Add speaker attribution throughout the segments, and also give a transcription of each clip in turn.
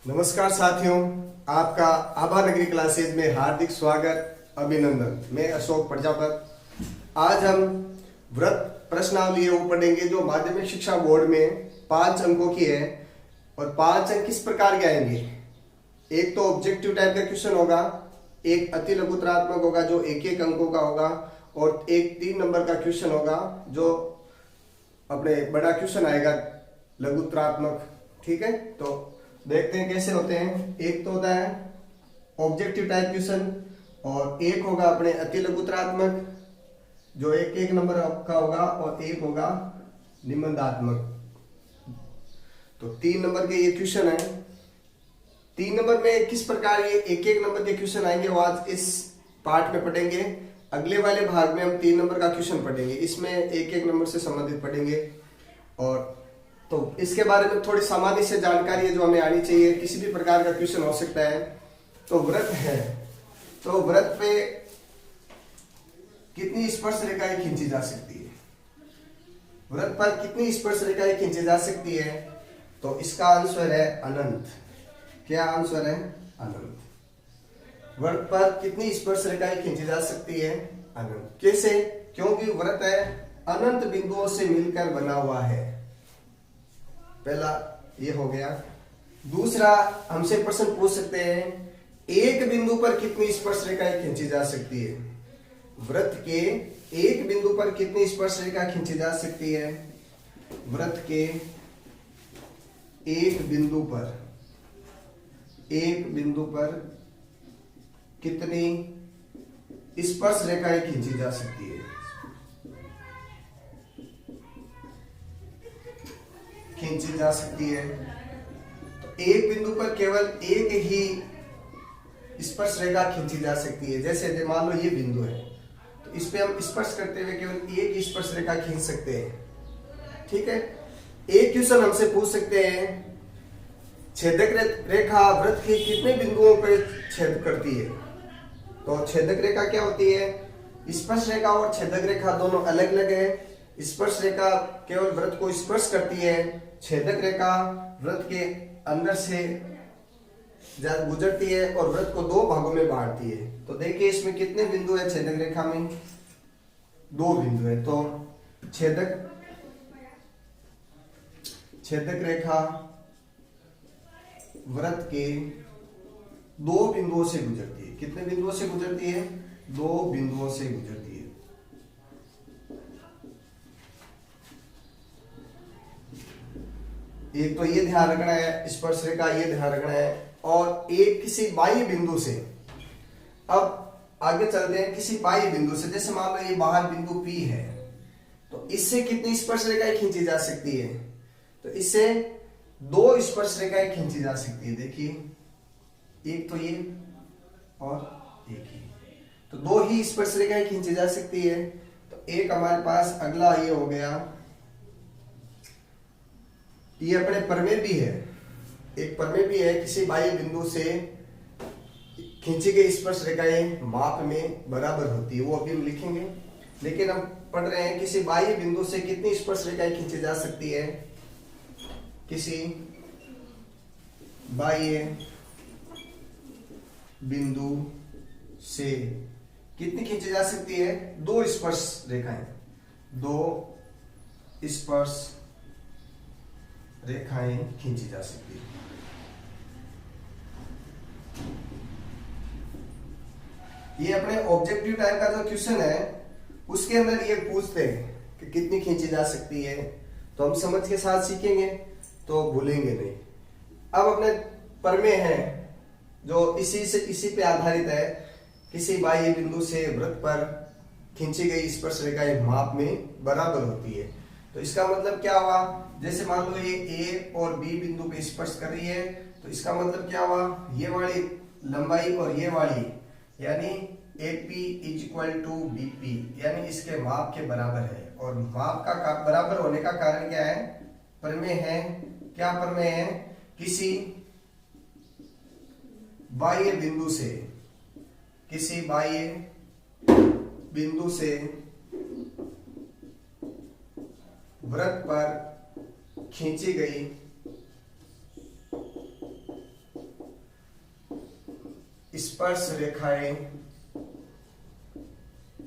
Speaker 1: नमस्कार साथियों, आपका आभा नगरी क्लासेज में हार्दिक स्वागत, अभिनंदन। मैं अशोक प्रजापत। आज हम व्रत प्रश्नावली वो पढ़ेंगे जो माध्यमिक शिक्षा बोर्ड में 5 अंकों की है। और 5 अंक किस प्रकार के आएंगे? एक तो ऑब्जेक्टिव टाइप का क्वेश्चन होगा, एक अति लघुतरात्मक होगा जो एक अंकों का होगा, और एक 3 नंबर का क्वेश्चन होगा जो अपने बड़ा क्वेश्चन आएगा लघुतरात्मक। ठीक है, तो देखते हैं कैसे होते हैं। एक तो होता है ऑब्जेक्टिव टाइप क्वेश्चन और एक होगा अपने अति लघुतरात्मक जो एक नंबर का होगा, और एक होगा निबंधात्मक। तो 3 नंबर के ये क्वेश्चन है। 3 नंबर में किस प्रकार ये एक नंबर के क्वेश्चन आएंगे वो आज इस पार्ट में पढ़ेंगे। अगले वाले भाग में हम 3 नंबर का क्वेश्चन पढ़ेंगे, इसमें एक नंबर से संबंधित पढ़ेंगे। और तो इसके बारे में थोड़ी सामान्य से जानकारी है जो हमें आनी चाहिए। किसी भी प्रकार का क्वेश्चन हो सकता है। तो व्रत है, तो व्रत पे कितनी स्पर्श रेखाएं खींची जा सकती है? व्रत पर कितनी स्पर्श रेखाएं खींची जा सकती है? तो इसका आंसर है अनंत। क्या आंसर है? अनंत। व्रत पर कितनी स्पर्श रेखाएं खींची जा सकती है? अनंत। कैसे? क्योंकि व्रत है अनंत बिंदुओं से मिलकर बना हुआ है। पहला ये हो गया। दूसरा, हमसे प्रश्न पूछ सकते हैं एक बिंदु पर कितनी स्पर्श रेखाएं खींची जा सकती है? वृत्त के एक बिंदु पर कितनी स्पर्श रेखा खींची जा सकती है? वृत्त के एक बिंदु पर कितनी स्पर्श रेखाएं खींची जा सकती है? खींची जा सकती है। तो एक बिंदु पर केवल एक ही स्पर्श रेखा खींची जा सकती है। जैसे मान लो ये बिंदु है, तो इस पे हम स्पर्श करते हुए केवल एक ही स्पर्श रेखा खींच सकते हैं। ठीक है। एक क्वेश्चन हमसे पूछ सकते हैं छेदक रेखा वृत्त के कितने बिंदुओं पर छेद करती है? तो छेदक रेखा क्या होती है? स्पर्श रेखा और छेदक रेखा दोनों अलग अलग है। स्पर्श रेखा केवल वृत्त को स्पर्श करती है, छेदक रेखा वृत्त के अंदर से गुजरती है और वृत्त को 2 भागों में बांटती है। तो देखिए इसमें कितने बिंदु है छेदक रेखा में? 2 बिंदु है। तो छेदक रेखा वृत्त के 2 बिंदुओं से गुजरती है। कितने बिंदुओं से गुजरती है? 2 बिंदुओं से गुजरती है। एक तो ये ध्यान रखना है, स्पर्श रेखा ये ध्यान रखना है। और एक किसी बाह्य बिंदु से, अब आगे चलते हैं किसी बाह्य बिंदु से। जैसे मान लो ये बाहर बिंदु P है, तो इससे कितनी स्पर्श रेखाएं खींची जा सकती है? तो इससे 2 स्पर्श रेखाएं खींची जा सकती है। देखिए एक तो ये और एक ही, तो 2 ही स्पर्श रेखाएं खींची जा सकती है। तो एक हमारे पास अगला ये हो गया, ये अपने प्रमेय भी है। एक प्रमेय भी है किसी बाह्य बिंदु से खींची गई स्पर्श रेखाएं माप में बराबर होती है, वो अभी हम लिखेंगे। लेकिन हम पढ़ रहे हैं किसी बाह्य बिंदु से कितनी स्पर्श रेखाएं खींची जा सकती है? किसी बाह्य बिंदु से कितनी खींची जा सकती है? 2 स्पर्श रेखाएं। 2 स्पर्श रेखाएं खींची जा सकती है। ये अपने ऑब्जेक्टिव टाइप का जो क्वेश्चन है उसके अंदर ये पूछते हैं कि कितनी खींची जा सकती है। तो हम समझ के साथ सीखेंगे तो भूलेंगे नहीं। अब अपने प्रमेय है जो इसी पे आधारित है। किसी बाह्य बिंदु से वृत्त पर खींची गई स्पर्श रेखाएं माप में बराबर होती है। तो इसका मतलब क्या हुआ? जैसे मान लो ये A और B बिंदु पे स्पर्श कर रही है, तो इसका मतलब क्या हुआ? ये वाली लंबाई और ये वाली यानी AP = BP, यानी इसके माप के बराबर है। और माप का बराबर होने का कारण क्या है? प्रमेय है। क्या प्रमेय है? किसी बाह्य बिंदु से वृत्त पर खींची गई स्पर्श रेखाएं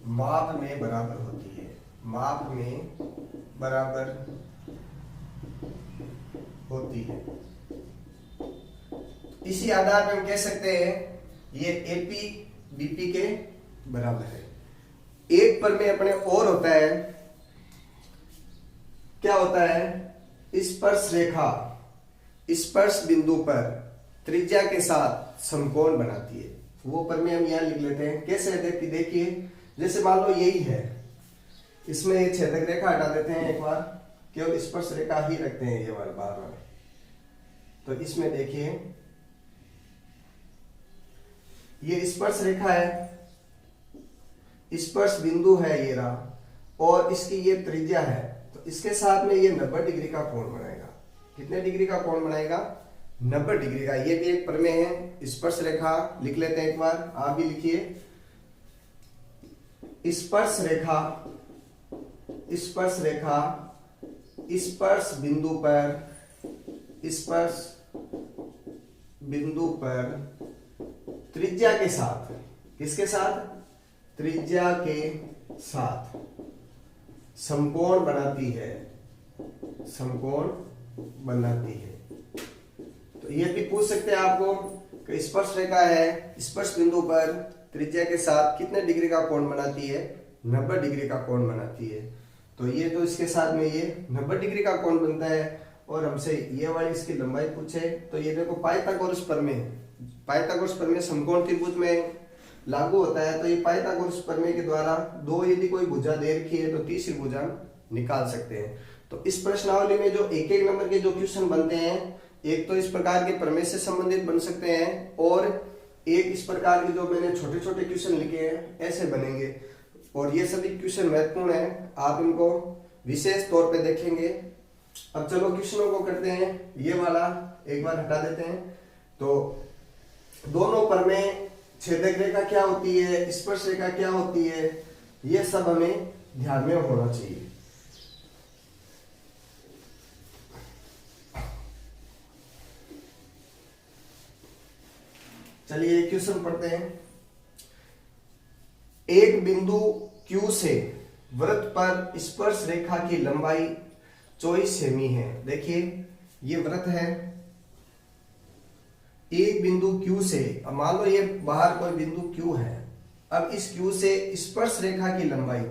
Speaker 1: माप में बराबर होती है, माप में बराबर होती है। इसी आधार पर हम कह सकते हैं ये एपी बीपी के बराबर है। एक प्रमेय अपने और होता है, क्या होता है, स्पर्श रेखा स्पर्श बिंदु पर त्रिज्या के साथ समकोण बनाती है। वो प्रमेय हम यहां लिख लेते हैं। कैसे देखिए, जैसे मान लो यही है, इसमें ये छेदक रेखा हटा देते हैं एक बार, केवल स्पर्श रेखा ही रखते हैं ये वाला बार बार। तो इसमें देखिए ये स्पर्श रेखा है, स्पर्श बिंदु है ये रहा, और इसकी ये त्रिज्या है, तो इसके साथ में ये 90 डिग्री का कोण बनाएगा। कितने डिग्री का कोण बनाएगा? 90 डिग्री का। ये भी एक प्रमेय है। स्पर्श रेखा लिख लेते हैं एक बार, आप भी लिखिए। स्पर्श रेखा स्पर्श बिंदु पर त्रिज्या के साथ, किसके साथ? त्रिज्या के साथ समकोण बनाती है, समकोण बनाती है। तो ये भी पूछ सकते हैं आपको कि स्पर्श रेखा है, स्पर्श बिंदु पर त्रिज्या के साथ कितने डिग्री का कोण बनाती है? 90 डिग्री का कोण बनाती है। तो ये तो इसके साथ में ये 90 डिग्री का कोण बनता है, और हमसे ये वाली इसकी लंबाई पूछे, तो ये देखो पाइथागोरस प्रमेय समकोण त्रिभुज में लागू होता है। तो ये पाइथागोरस प्रमेय के द्वारा दो यदि कोई भुजा दे रखी है तो तीसरी भुजा निकाल सकते हैं। तो इस प्रश्नावली में जो एक एक नंबर के जो क्वेश्चन बनते हैं, एक तो इस प्रकार के प्रमेय से संबंधित बन सकते हैं, और एक इस प्रकार के जो मैंने छोटे छोटे क्वेश्चन लिखे हैं ऐसे बनेंगे। और ये सभी क्वेश्चन महत्वपूर्ण है, आप इनको विशेष तौर पे देखेंगे। अब चलो क्वेश्चनों को करते हैं। ये वाला एक बार हटा देते हैं। तो दोनों प्रमेय, छेदक रेखा क्या होती है, स्पर्श रेखा क्या होती है, ये सब हमें ध्यान में होना चाहिए। चलिए क्वेश्चन पढ़ते हैं। एक बिंदु Q से वृत्त पर स्पर्श रेखा की लंबाई 24 सेमी है। देखिए ये वृत्त है, एक बिंदु Q से, अब मान लो ये बाहर कोई बिंदु Q है। अब इस Q से स्पर्श रेखा की लंबाई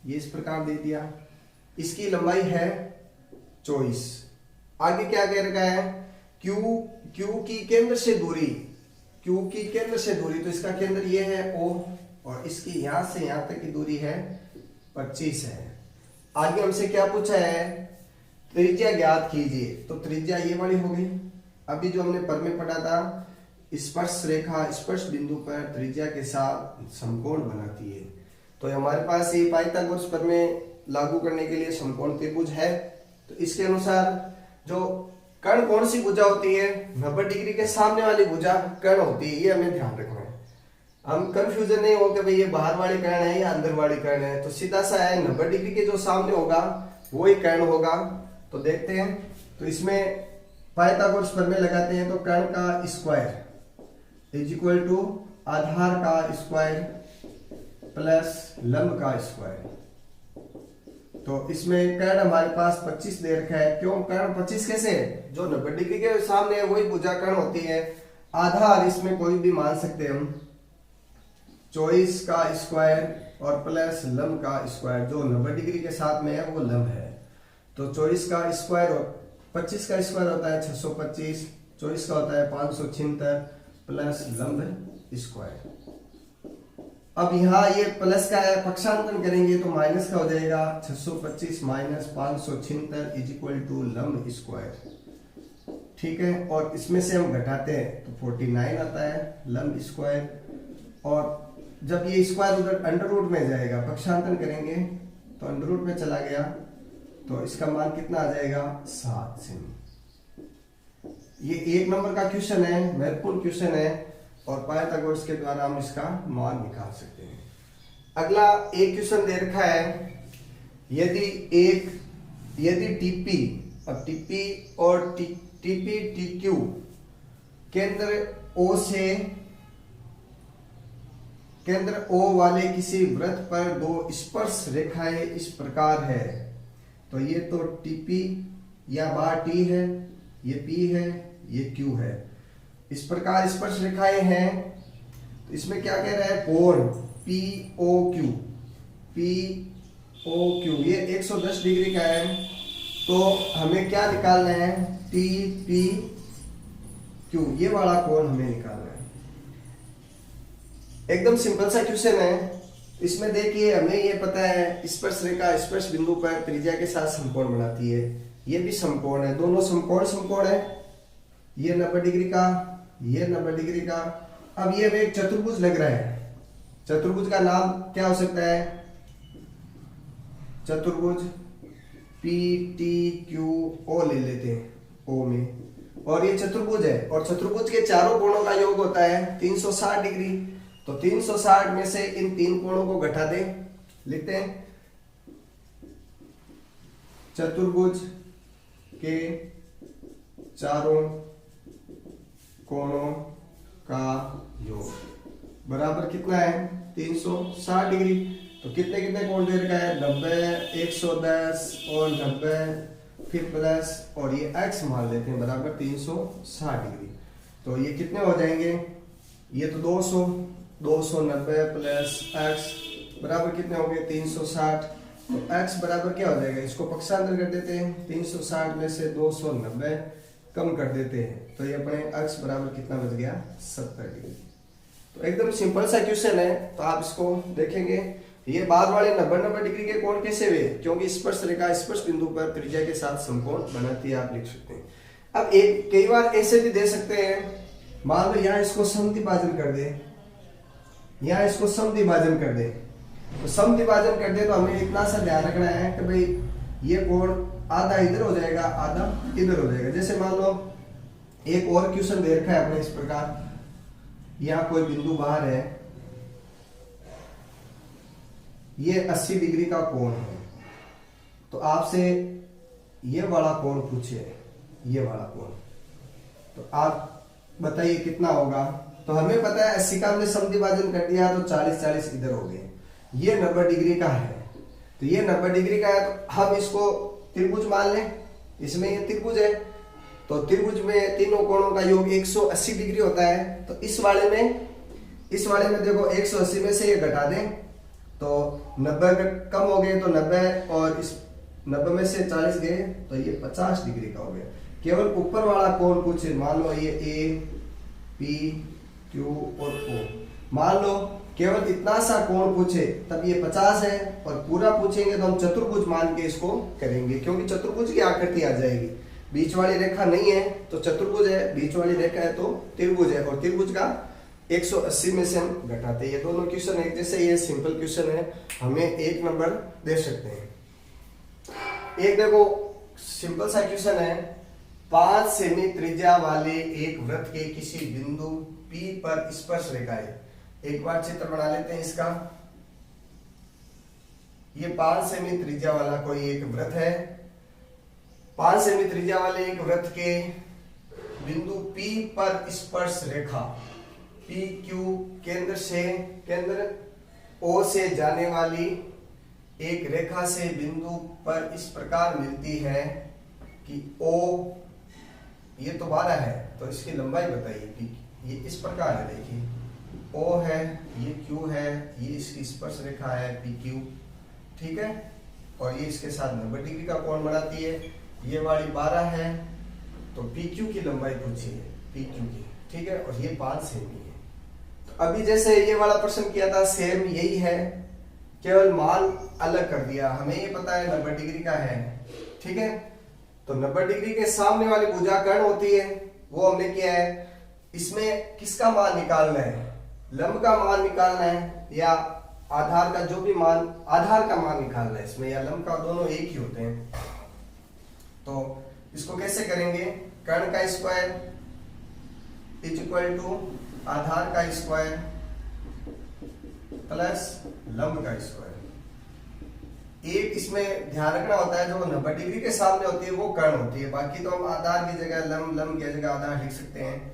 Speaker 1: ये इस प्रकार दे दिया, इसकी लंबाई है 24। आगे क्या कह रखा है? Q की केंद्र से दूरी, Q की केंद्र से दूरी, तो इसका केंद्र ये है O, और इसकी यहां से यहां तक की दूरी है 25 है। आगे हमसे क्या पूछा है? त्रिज्या ज्ञात कीजिए। तो त्रिज्या ये वाली हो गई। अभी जो हमने प्रमेय पढ़ा था, स्पर्श रेखा स्पर्श बिंदु पर त्रिज्या के साथ समकोण बनाती है। तो हमारे पास ये पाइथागोरस प्रमेय लागू करने के लिए समकोण त्रिभुज है। तो इसके अनुसार जो कर्ण कौन सी भुजा होती है? 90 डिग्री के सामने वाली भुजा कर्ण होती है, ये हमें ध्यान रखना है। हम कंफ्यूजन नहीं हो कि भाई ये बाहर वाली कर्ण है या अंदर वाली कर्ण है। तो सीधा सा है, 90 डिग्री के जो सामने होगा वो ही कर्ण होगा। तो देखते हैं। तो इसमें पाइथागोरस प्रमेय लगाते हैं। तो कर्ण का स्क्वायर इज इक्वल टू आधार का स्क्वायर प्लस लंब का स्क्वायर। तो इसमें कर्ण हमारे पास 25 दे रखा है। क्यों कर्ण 25 कैसे? जो 90 डिग्री के सामने है वही भुजा कर्ण होती है। आधार इसमें कोई भी मान सकते हैं हम, 24 का स्क्वायर और प्लस लंब का स्क्वायर। जो 90 डिग्री के साथ में है वो लंब है। तो 24 का स्क्वायर और 25 का स्क्वायर होता है 625, 24 का होता है 576 प्लस लंब स्क्वायर। अब यहाँ ये प्लस का है, पक्षांतरण करेंगे तो माइनस का हो जाएगा। 625 माइनस 576 इज इक्वल टू लंब स्क्वायर। ठीक है, और इसमें से हम घटाते हैं तो 49 आता है लंब स्क्वायर। और जब ये स्क्वायर उधर अंडर रूट में जाएगा, पक्षांतरण करेंगे तो अंडर रूट में चला गया, तो इसका मान कितना आ जाएगा? 7 सेमी। ये एक नंबर का क्वेश्चन है, महत्वपूर्ण क्वेश्चन है, और पाइथागोरस के द्वारा हम इसका मान निकाल सकते हैं। अगला एक क्वेश्चन दे रखा है, यदि टीपी, अब टीपी और टीपी टीक्यू केंद्र O से केंद्र O वाले किसी वृत्त पर दो स्पर्श रेखाएं इस प्रकार है। तो ये तो TP या बार T है, ये P है, ये Q है। इस प्रकार स्पर्श रेखाएं हैं। तो इसमें क्या कह रहा है, कोण POQ, POQ ये 110 डिग्री का है। तो हमें क्या निकालना है, TPQ, ये वाला कोण हमें निकालना है। एकदम सिंपल सा क्वेश्चन है। इसमें देखिए हमें ये पता है स्पर्श रेखा स्पर्श बिंदु पर त्रिज्या के साथ समकोण बनाती है। ये भी समकोण है, दोनों समकोण है। ये 90 डिग्री का, ये 90 डिग्री का। अब ये एक चतुर्भुज लग रहा है। चतुर्भुज का नाम क्या हो सकता है, चतुर्भुज PTQO ले लेते हैं, O में। और ये चतुर्भुज है और चतुर्भुज के चारों कोणों का योग होता है 360 डिग्री। तो 360 में से इन तीन कोणों को घटा दें, लिखते हैं चतुर्भुज के चारों कोणों का योग बराबर कितना है, 360 डिग्री। तो कितने कितने कोण दे रखा है, 90, 110 और 90, फिर प्लस और ये x मान लेते हैं बराबर 360 डिग्री। तो ये कितने हो जाएंगे, ये तो 200, 290 प्लस x बराबर कितने हो गए 360। तो x बराबर क्या हो जाएगा, इसको पक्षांतर कर देते हैं, 360 में से 290 कम कर देते हैं। तो ये अपने x बराबर कितना बच गया, 70 डिग्री। तो एकदम सिंपल सा क्वेश्चन है। तो आप इसको देखेंगे, ये बाद वाले 90 डिग्री के कोण कैसे हुए, क्योंकि स्पर्श रेखा स्पर्श बिंदु पर त्रिज्या के साथ समकोण बनाती है, आप लिख सकते हैं। अब एक कई बार ऐसे भी दे सकते हैं, मान लो यहाँ इसको समद्विभाजन कर दे, यहाँ इसको समद्विभाजन कर दे। तो समद्विभाजन कर दे तो हमें इतना सा ध्यान रखना है कि भाई ये कोण आधा इधर हो जाएगा, आधा इधर हो जाएगा। जैसे मान लो एक और क्वेश्चन दे रखा है अपने इस प्रकार, यहाँ कोई बिंदु बाहर है, ये 80 डिग्री का कोण है। तो आपसे ये वाला कोण पूछे, ये वाला कोण, तो आप बताइए कितना होगा। तो हमें पता है 80 का हमने समद्विभाजन कर दिया तो 40-40 इधर हो गए। ये 90 डिग्री का है, तो ये 90 डिग्री का है, तो हम इसको त्रिभुज मान लें। इसमें ये त्रिभुज है, तो त्रिभुज में तीनों कोणों का योग 180 डिग्री होता है। तो इस वाले में देखो 180 में से ये घटा दें तो 90 कम हो गए, तो 90 और इस 90 में से 40 गए तो ये 50 डिग्री का हो गया। केवल ऊपर वाला कोण पूछे, मान लो ये A, P, Q और O, मान लो केवल इतना सा कोण पूछे तब ये 50 है, और पूरा पूछेंगे तो हम चतुर्भुज मान के इसको करेंगे, क्योंकि चतुर्भुज की आकृति आ जाएगी। बीच वाली रेखा नहीं है तो चतुर्भुज है, बीच वाली रेखा है तो त्रिभुज है, और त्रिभुज का 180 में से हम घटाते हैं। ये दोनों क्वेश्चन एक जैसे, ये सिंपल क्वेश्चन है, हमें 1 नंबर दे सकते हैं। एक देखो सिंपल सा क्वेश्चन है, 5 सेमी त्रिज्या वाले एक वृत्त के किसी बिंदु P पर स्पर्श रेखाएं। एक बार चित्र बना लेते हैं इसका। ये 5 सेमी त्रिज्या वाला कोई एक वृत्त है। 5 सेमी त्रिज्या वाले एक वृत्त के बिंदु P पर स्पर्श रेखा PQ केंद्र O से जाने वाली एक रेखा से बिंदु पर इस प्रकार मिलती है कि O, ये तो 12 है तो इसकी लंबाई बताइए। P ये इस प्रकार है, देखिए O है, ये Q है, ये इसकी स्पर्श रेखा है PQ, ठीक है, और ये इसके साथ 90 डिग्री का कोण बनाती है। ये वाली 12 है तो PQ की लंबाई पूछी है, PQ की, ठीक है, और ये 5 सेमी है। तो अभी जैसे ये वाला प्रश्न किया था सेम यही है, केवल मान अलग कर दिया। हमें ये पता है 90 डिग्री का है, ठीक है, तो 90 डिग्री के सामने वाली भुजा कर्ण होती है, वो हमने किया है। इसमें किसका मान निकालना है, लंब का मान निकालना है या आधार का, जो भी मान, आधार का मान निकालना है इसमें, या लंब का, दोनों एक ही होते हैं। तो इसको कैसे करेंगे, कर्ण का स्क्वायर इज इक्वल टू आधार का स्क्वायर प्लस लंब का स्क्वायर। एक इसमें ध्यान रखना होता है, जो 90 डिग्री के सामने होती है वो कर्ण होती है, बाकी तो हम आधार की जगह लंब, लंब की जगह आधार लिख सकते हैं।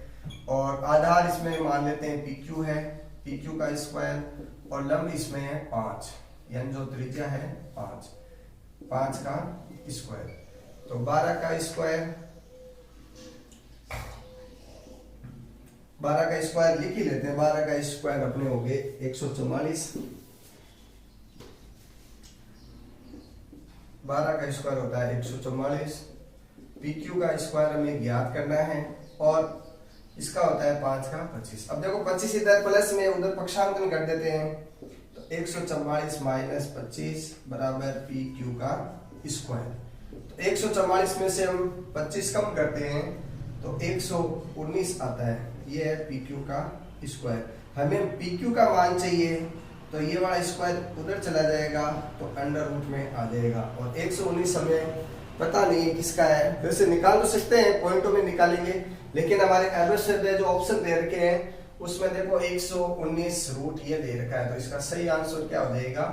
Speaker 1: और आधार इसमें मान लेते हैं PQ है, पी क्यू का स्क्वायर और लंब इसमें है 5, यानी जो त्रिज्या है 5 का स्क्वायर, तो 12 का स्क्वायर, 12 का स्क्वायर लिख ही लेते हैं। 12 का स्क्वायर अपने हो गए 144, 12 का स्क्वायर होता है 144, पी क्यू का स्क्वायर हमें ज्ञात करना है और इसका होता है 5 का 25। अब देखो 25 इधर प्लस में उधर पक्षांतरण कर देते हैं, तो 144 माइनस 25 बराबर पी क्यू का स्क्वायर। तो 144 में से हम 25 कम करते हैं तो 119 आता है, ये है पी क्यू का स्क्वायर। हमें पी क्यू का मान चाहिए, तो ये वाला स्क्वायर उधर चला जाएगा तो अंडर रूट में आ जाएगा, और 119 हमें पता नहीं है किसका है। वैसे निकाल तो सकते हैं, पॉइंटों में निकालेंगे, लेकिन हमारे एवरेज में जो ऑप्शन दे रखे हैं उसमें देखो 119 रूट ये दे रखा है, तो इसका सही आंसर क्या हो जाएगा,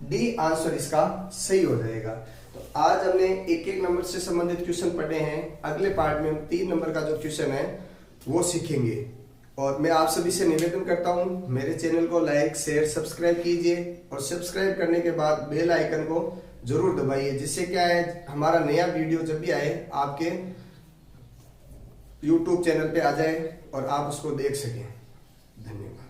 Speaker 1: डी आंसर इसका सही हो जाएगा। तो आज हमने एक एक नंबर से संबंधित क्वेश्चन पढ़े हैं। अगले पार्ट में हम 3 नंबर का जो क्वेश्चन है वो सीखेंगे। और मैं आप सभी से निवेदन करता हूं, मेरे चैनल को लाइक शेयर सब्सक्राइब कीजिए, और सब्सक्राइब करने के बाद बेल आइकन को जरूर दबाइए, जिससे क्या है हमारा नया वीडियो जब भी आए आपके YouTube चैनल पे आ जाए और आप उसको देख सकें। धन्यवाद।